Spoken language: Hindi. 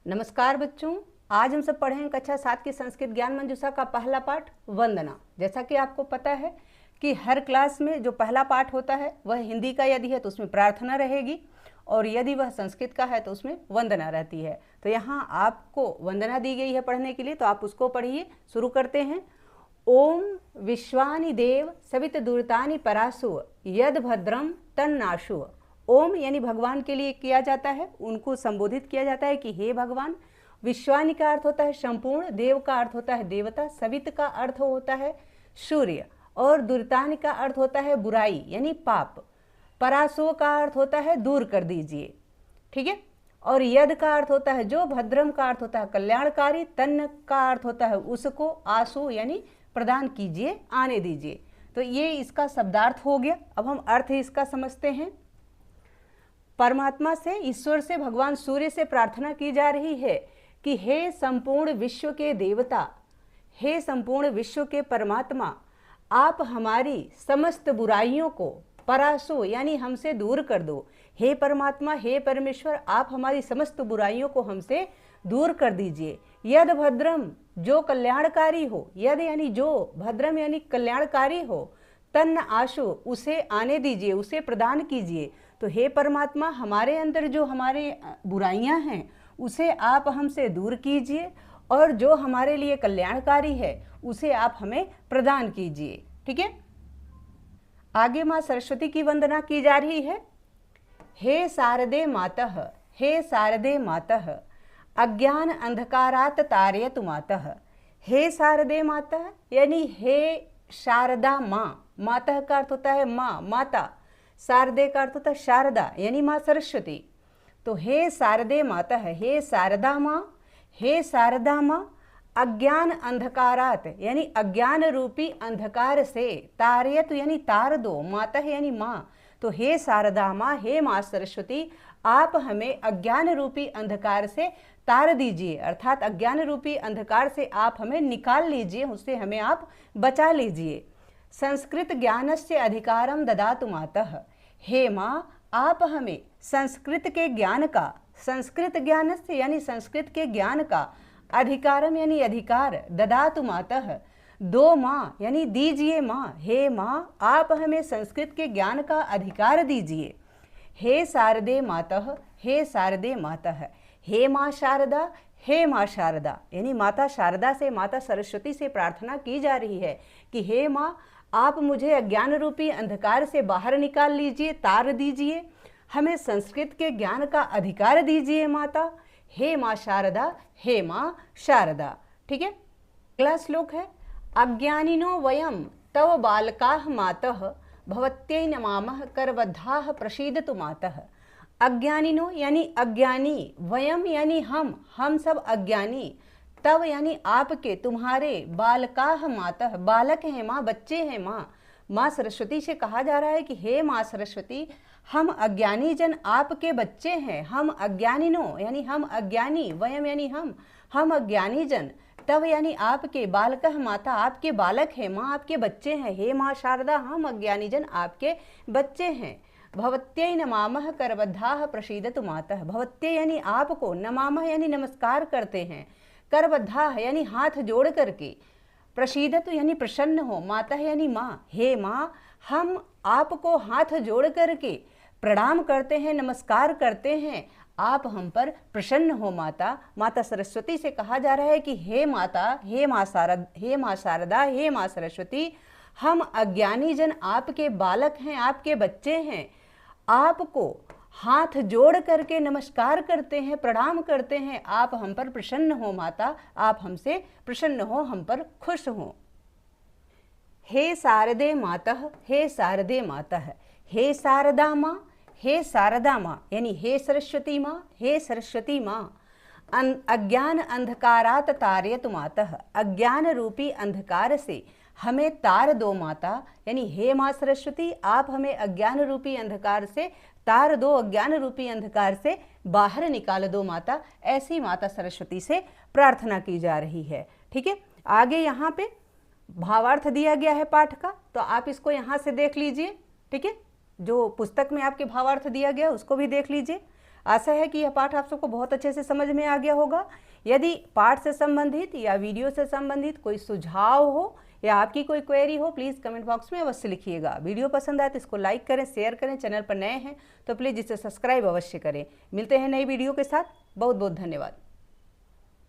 नमस्कार बच्चों, आज हम सब पढ़ेंगे कक्षा 7 की संस्कृत ज्ञान मंजूषा का पहला पाठ वंदना। जैसा कि आपको पता है कि हर क्लास में जो पहला पाठ होता है वह हिंदी का यदि है तो उसमें प्रार्थना रहेगी और यदि वह संस्कृत का है तो उसमें वंदना रहती है। तो यहाँ आपको वंदना दी गई है पढ़ने के लिए, तो आप उसको पढ़िए। शुरू करते हैं। ओम विश्वानि देव सवित दुर्तानि परासु यद भद्रम तन्नाशु। ओम यानी भगवान के लिए किया जाता है, उनको संबोधित किया जाता है कि हे भगवान। विश्वानि का अर्थ होता है संपूर्ण, देव का अर्थ होता है देवता, सवित का अर्थ होता है सूर्य और दुर्तानि का अर्थ होता है बुराई यानी पाप। परासो का अर्थ होता है दूर कर दीजिए, ठीक है। और यद का अर्थ होता है जो, भद्रम का अर्थ होता है कल्याणकारी, तन्न का अर्थ होता है उसको, आसु यानी प्रदान कीजिए, आने दीजिए। तो ये इसका शब्दार्थ हो गया। अब हम अर्थ इसका समझते हैं। परमात्मा से, ईश्वर से, भगवान सूर्य से प्रार्थना की जा रही है कि हे संपूर्ण विश्व के देवता, हे संपूर्ण विश्व के परमात्मा, आप हमारी समस्त बुराइयों को परासो यानी हमसे दूर कर दो। हे परमात्मा, हे परमेश्वर, आप हमारी समस्त बुराइयों को हमसे दूर कर दीजिए। यद भद्रम, जो कल्याणकारी हो, यद यानी जो, भद्रम यानी कल्याणकारी हो, तन्न आशु, उसे आने दीजिए, उसे प्रदान कीजिए। तो हे परमात्मा, हमारे अंदर जो हमारे बुराइयां हैं उसे आप हमसे दूर कीजिए और जो हमारे लिए कल्याणकारी है उसे आप हमें प्रदान कीजिए, ठीक है। आगे माँ सरस्वती की वंदना की जा रही है। हे शारदे मातः, हे शारदे मातः, अज्ञान अंधकारात तारयतु मातः। हे शारदे मातः यानी हे शारदा माँ, मातः का अर्थ होता है माँ, माता। शारदे का अर्थ होता है शारदा यानी माँ सरस्वती। तो हे शारदे मातः, हे शारदा माँ, हे शारदा माँ, अज्ञान अंधकारात यानी अज्ञान रूपी अंधकार से, तारयतु यानी तार दो, माता यानी माँ। तो हे शारदा माँ, हे माँ सरस्वती, आप हमें अज्ञान रूपी अंधकार से तार दीजिए, अर्थात अज्ञान रूपी अंधकार से आप हमें निकाल लीजिए, उससे हमें आप बचा लीजिए। संस्कृत ज्ञानस्य अधिकारम ददातु मातः, हे माँ आप हमें संस्कृत के ज्ञान का, संस्कृत ज्ञानस्य यानी संस्कृत के ज्ञान का, अधिकारम यानी अधिकार, ददातु मातः दो माँ यानी दीजिए माँ। हे माँ आप हमें संस्कृत के ज्ञान का अधिकार दीजिए। हे शारदे मातः, हे शारदे मातः, हे माँ शारदा, हे माँ शारदा यानी माता शारदा से, माता सरस्वती से प्रार्थना की जा रही है कि हे माँ आप मुझे अज्ञान रूपी अंधकार से बाहर निकाल लीजिए, तार दीजिए, हमें संस्कृत के ज्ञान का अधिकार दीजिए माता। हे माँ शारदा, हे माँ शारदा, ठीक है। अगला श्लोक है। अज्ञानिनो वयम तव बालकाः मातः भवत्यै नमामः करबद्धाः प्रसीदतु मातः। अज्ञानिनो यानी अज्ञानी, वयम यानी हम सब अज्ञानी, तव यानी आपके, तुम्हारे, बालकाः मातः बालक हैं माँ, बच्चे हैं माँ। माँ सरस्वती से कहा जा रहा है कि हे माँ सरस्वती, हम अज्ञानी जन आपके बच्चे हैं, हम अज्ञानिनो यानी हम अज्ञानी, वयम यानी हम अज्ञानी जन, तव यानी आपके, बालकः माता आपके बालक हैं माँ, आपके बच्चे हैं। हे माँ शारदा, हम अज्ञानी जन आपके बच्चे हैं। भवत्यै नमामः करबद्धाः प्रसीदतु मातः, भवत्यै यानी आपको, नमामः यानी नमस्कार करते हैं, करबद्धाः यानी हाथ जोड़ करके, प्रसीदतु यानी प्रसन्न हो, माता यानी माँ। हे माँ हम आपको हाथ जोड़ करके प्रणाम करते हैं, नमस्कार करते हैं, आप हम पर प्रसन्न हो माता। माता सरस्वती से कहा जा रहा है कि हे माता, हे माँ शारदा, हे माँ शारदा, हे माँ सरस्वती, हम अज्ञानी जन आपके बालक हैं, आपके बच्चे हैं, आपको हाथ जोड़ करके नमस्कार करते हैं, प्रणाम करते हैं, आप हम पर प्रसन्न हो माता, आप हमसे प्रसन्न हो, हम पर खुश हो। हे शारदे मातः, हे शारदे मातः, हे शारदा माँ, हे शारदा माँ यानी हे सरस्वती माँ, हे सरस्वती माँ, अज्ञान अंधकारात तारयतु मातः, अज्ञान रूपी अंधकार से हमें तार दो माता, यानी हे माँ सरस्वती आप हमें अज्ञान रूपी अंधकार से तार दो, अज्ञान रूपी अंधकार से बाहर निकाल दो माता। ऐसी माता सरस्वती से प्रार्थना की जा रही है, ठीक है। आगे यहाँ पे भावार्थ दिया गया है पाठ का, तो आप इसको यहाँ से देख लीजिए, ठीक है। जो पुस्तक में आपके भावार्थ दिया गया उसको भी देख लीजिए। आशा है कि यह पाठ आप सबको बहुत अच्छे से समझ में आ गया होगा। यदि पाठ से संबंधित या वीडियो से संबंधित कोई सुझाव हो या आपकी कोई क्वेरी हो, प्लीज़ कमेंट बॉक्स में अवश्य लिखिएगा। वीडियो पसंद आए तो इसको लाइक करें, शेयर करें। चैनल पर नए हैं तो प्लीज़ इसे सब्सक्राइब अवश्य करें। मिलते हैं नई वीडियो के साथ। बहुत बहुत धन्यवाद।